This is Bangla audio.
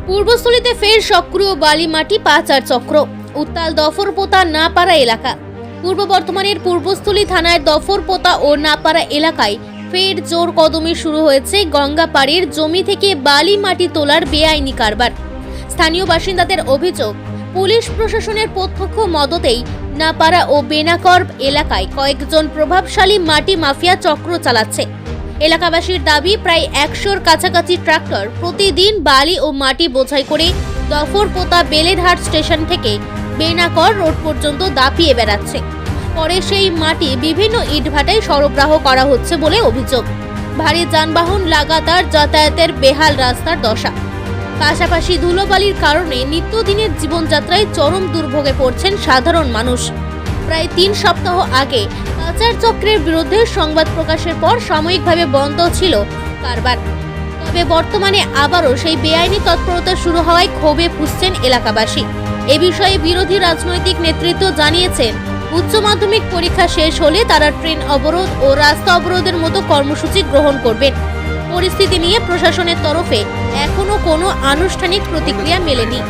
পূর্বস্থলীতে ফের সক্রিয় বালি মাটি পাচার চক্র, উত্তাল দফরপোতা নাপাড়া এলাকা। পূর্ব বর্ধমানের পূর্বস্থলী থানার দফরপোতা ও নাপাড়া এলাকায় ফের জোর কদমে শুরু হয়েছে গঙ্গাপাড়ের জমি থেকে বালি মাটি তোলার বেআইনি কারবার। স্থানীয় বাসিন্দাদের অভিযোগ, পুলিশ প্রশাসনের প্রত্যক্ষ মদতেই নাপাড়া ও বেনাকর এলাকায় কয়েকজন প্রভাবশালী মাটি মাফিয়া চক্র চালাচ্ছে। এলাকাবাসীর দাবি, প্রায় 100-র কাছাকাছি ট্রাক্টর প্রতিদিন বালি ও মাটি বোঝাই করে দফরপোতা বেলেরহাট স্টেশন থেকে বেনাকর রোড পর্যন্ত দাপিয়ে বেড়াচ্ছে। পরে সেই মাটি বিভিন্ন ইটভাটায় সরবরাহ করা হচ্ছে বলে অভিযোগ। ভারী যানবাহন লাগাতার যাতায়াতের বেহাল রাস্তার দশা, পাশাপাশি ধুলোবালির কারণে নিত্যদিনের জীবনযাত্রায় চরম দুর্ভোগে পড়ছেন সাধারণ মানুষ। প্রায় 3 সপ্তাহ আগে পাচার চক্রের বিরুদ্ধে সংবাদ প্রকাশের পর সাময়িকভাবে বন্ধ ছিল কারবার। তবে বর্তমানে আবারও সেই বেআইনি তৎপরতা শুরু হওয়ায় ক্ষোভে ফুঁসছেন এলাকাবাসী। এ বিষয়ে বিরোধী রাজনৈতিক নেতৃত্ব জানিয়েছেন, উচ্চ মাধ্যমিক পরীক্ষা শেষ হলে তারা ট্রেন অবরোধ ও রাস্তা অবরোধের মতো কর্মসূচি গ্রহণ করবেন। পরিস্থিতি নিয়ে প্রশাসনের তরফে এখনো কোনো আনুষ্ঠানিক প্রতিক্রিয়া মেলেনি।